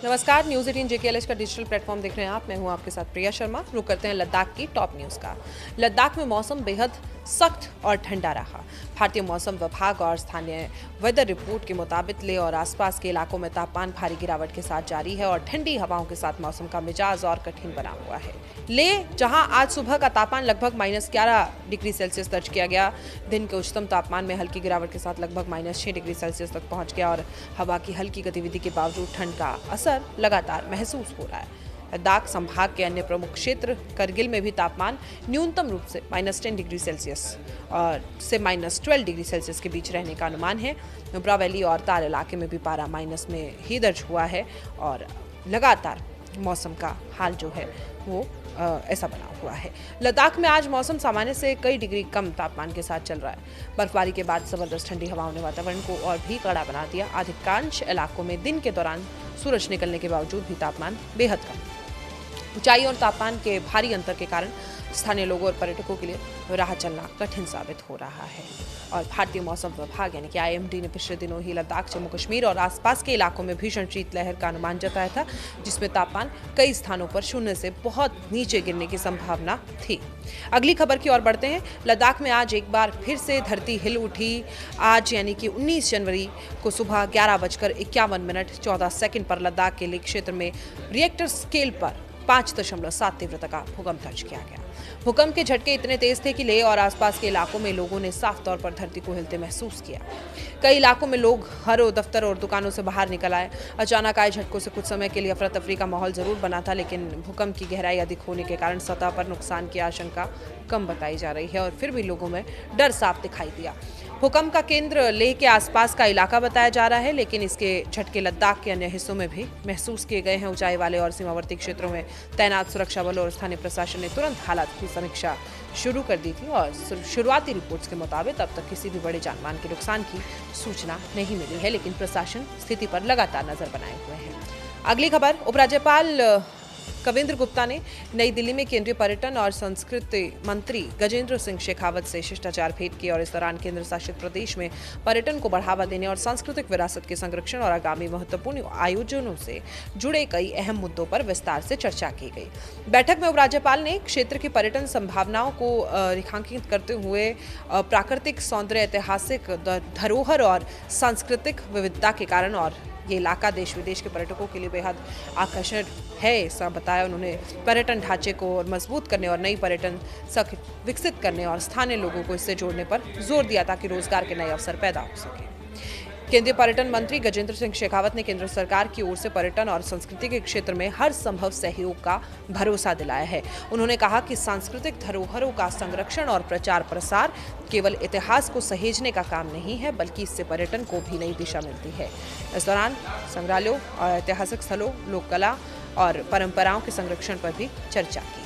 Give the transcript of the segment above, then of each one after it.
नमस्कार, news 18 JKLH का digital platform देख रहे हैं आप। मैं हूं आपके साथ प्रिया शर्मा। रुक करते हैं लद्दाख की टॉप न्यूज़ का। लद्दाख में मौसम बेहद सख्त और ठंडा रहा। भारतीय मौसम विभाग और स्थानीय वेदर रिपोर्ट के मुताबिक लेह और आसपास के इलाकों में तापमान भारी गिरावट के साथ जारी है और ठंडी हवाओं के साथ मौसम का मिजाज और कठिन बना हुआ है। लेह, जहां आज सुबह का तापमान लगभग -11 डिग्री सेल्सियस दर्ज किया गया, दिन के उच्चतम तापमान में हल्की गिरावट के साथ लगभग -6 डिग्री सेल्सियस तक पहुंच गया और हवा की हल्की गतिविधि के बावजूद ठंड का असर लगातार महसूस हो रहा है। लद्दाख संभाग के अन्य प्रमुख क्षेत्र करगिल में भी तापमान न्यूनतम रूप से -10 डिग्री सेल्सियस और से -12 डिग्री सेल्सियस के बीच रहने का अनुमान है। नुब्रा वैली और ताल इलाके में भी पारा माइनस में ही दर्ज हुआ है और लगातार मौसम का हाल जो है वो ऐसा बना हुआ है। लद्दाख में आज मौसम सामान्य से कई डिग्री कम तापमान के साथ चल रहा है। बर्फबारी के बाद जबरदस्त ठंडी हवाओं ने वातावरण को और भी कड़ा बना दिया। अधिकांश इलाकों में दिन के दौरान सूरज निकलने के बावजूद भी तापमान बेहद कम। ऊंचाई और तापमान के भारी अंतर के कारण स्थानीय लोगों और पर्यटकों के लिए राह चलना कठिन साबित हो रहा है। और भारतीय मौसम विभाग यानी कि IMD ने पिछले दिनों ही लद्दाख, जम्मू कश्मीर और आसपास के इलाकों में भीषण शीतलहर का अनुमान जताया था, जिसमें तापमान कई स्थानों पर शून्य से बहुत नीचे गिरने की संभावना थी। अगली खबर की ओर बढ़ते हैं। लद्दाख में आज एक बार फिर से धरती हिल उठी। आज यानी कि 19 जनवरी को सुबह 11:51 14 सेकंड पर लद्दाख के लेह क्षेत्र में रिएक्टर स्केल पर 5.7 तीव्रता का भूकंप दर्ज किया गया। भूकंप के झटके इतने तेज थे कि लेह और आसपास के इलाकों में लोगों ने साफ तौर पर धरती को हिलते महसूस किया। कई इलाकों में लोग घरों, दफ्तर और दुकानों से बाहर निकल आए। अचानक आए झटकों से कुछ समय के लिए अफरा तफरी का माहौल जरूर बना था, लेकिन भूकंप की गहराई अधिक होने के कारण सतह पर नुकसान की आशंका कम बताई जा रही है और फिर भी लोगों में डर साफ दिखाई दिया। भूकंप का केंद्र लेह के आसपास का इलाका बताया जा रहा है, लेकिन इसके झटके लद्दाख के अन्य हिस्सों में भी महसूस किए गए हैं। ऊंचाई वाले और सीमावर्ती क्षेत्रों में तैनात सुरक्षा बलों और स्थानीय प्रशासन ने तुरंत हालात की समीक्षा शुरू कर दी थी और शुरुआती रिपोर्ट्स के मुताबिक अब तक किसी भी बड़े जानमाल के नुकसान की सूचना नहीं मिली है, लेकिन प्रशासन स्थिति पर लगातार नजर बनाए हुए है। अगली खबर, उपराज्यपाल कविंद्र गुप्ता ने नई दिल्ली में केंद्रीय पर्यटन और संस्कृति मंत्री गजेंद्र सिंह शेखावत से शिष्टाचार भेंट की और इस दौरान केंद्र शासित प्रदेश में पर्यटन को बढ़ावा देने और सांस्कृतिक विरासत के संरक्षण और आगामी महत्वपूर्ण आयोजनों से जुड़े कई अहम मुद्दों पर विस्तार से चर्चा की गई। बैठक में उपराज्यपाल ने क्षेत्र की पर्यटन संभावनाओं को रेखांकित करते हुए प्राकृतिक सौंदर्य, ऐतिहासिक धरोहर और सांस्कृतिक विविधता के कारण और ये इलाका देश विदेश के पर्यटकों के लिए बेहद आकर्षक है ऐसा बताया। उन्होंने पर्यटन ढांचे को और मजबूत करने और नई पर्यटन सख विकसित करने और स्थानीय लोगों को इससे जोड़ने पर जोर दिया ताकि रोजगार के नए अवसर पैदा हो सके। केंद्रीय पर्यटन मंत्री गजेंद्र सिंह शेखावत ने केंद्र सरकार की ओर से पर्यटन और संस्कृति के क्षेत्र में हर संभव सहयोग का भरोसा दिलाया है। उन्होंने कहा कि सांस्कृतिक धरोहरों का संरक्षण और प्रचार प्रसार केवल इतिहास को सहेजने का काम नहीं है, बल्कि इससे पर्यटन को भी नई दिशा मिलती है। इस दौरान संग्रहालयों और ऐतिहासिक स्थलों, लोक कला और परंपराओं के संरक्षण पर भी चर्चा की।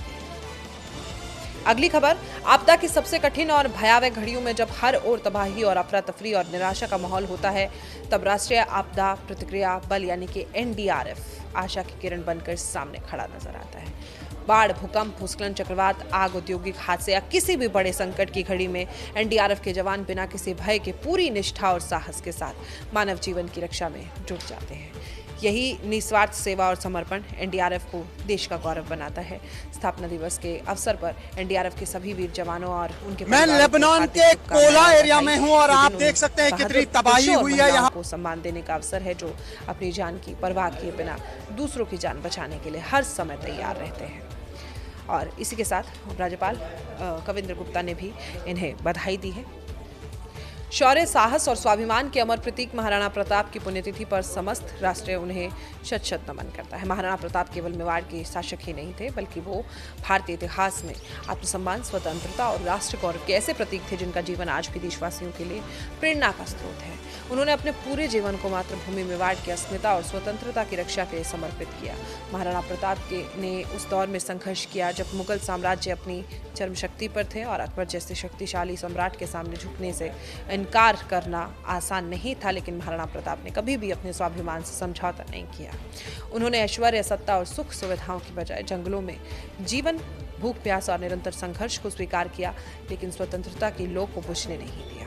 अगली खबर, आपदा की सबसे कठिन और भयावह घड़ियों में जब हर ओर तबाही और अफरा तफरी और निराशा का माहौल होता है, तब राष्ट्रीय आपदा प्रतिक्रिया बल यानी कि NDRF आशा की किरण बनकर सामने खड़ा नजर आता है। बाढ़, भूकंप, भूस्खलन, चक्रवात, आग, औद्योगिक हादसे या किसी भी बड़े संकट की घड़ी में NDRF के जवान बिना किसी भय के पूरी निष्ठा और साहस के साथ मानव जीवन की रक्षा में जुट जाते हैं। यही निस्वार्थ सेवा और समर्पण NDRF को देश का गौरव बनाता है। स्थापना दिवस के अवसर पर NDRF के सभी वीर जवानों और उनके मैं लेबनान के कोला एरिया में हूं और आप देख सकते हैं कितनी तबाही हुई है। यहाँ को सम्मान देने का अवसर है, जो अपनी जान की परवाह किए बिना दूसरों की जान बचाने के लिए हर समय तैयार रहते हैं। और इसी के साथ उपराज्यपाल कविंद्र गुप्ता ने भी इन्हें बधाई दी है। शौर्य, साहस और स्वाभिमान के अमर प्रतीक महाराणा प्रताप की पुण्यतिथि पर समस्त राष्ट्र उन्हें शत शत नमन करता है। महाराणा प्रताप केवल मेवाड़ के शासक ही नहीं थे, बल्कि वो भारतीय इतिहास में आत्मसम्मान, स्वतंत्रता और राष्ट्र गौरव के ऐसे प्रतीक थे जिनका जीवन आज भी देशवासियों के लिए प्रेरणा का स्रोत है। उन्होंने अपने पूरे जीवन को मातृभूमि मेवाड़ की अस्मिता और स्वतंत्रता की रक्षा के लिए समर्पित किया। महाराणा प्रताप ने उस दौर में संघर्ष किया जब मुगल साम्राज्य अपनी चरम शक्ति पर थे और अकबर जैसे शक्तिशाली सम्राट के सामने झुकने से इनकार करना आसान नहीं था, लेकिन महाराणा प्रताप ने कभी भी अपने स्वाभिमान से समझौता नहीं किया। उन्होंने ऐश्वर्य, सत्ता और सुख सुविधाओं की बजाय जंगलों में जीवन, भूख प्यास और निरंतर संघर्ष को स्वीकार किया, लेकिन स्वतंत्रता की लौ को बुझने नहीं दिया।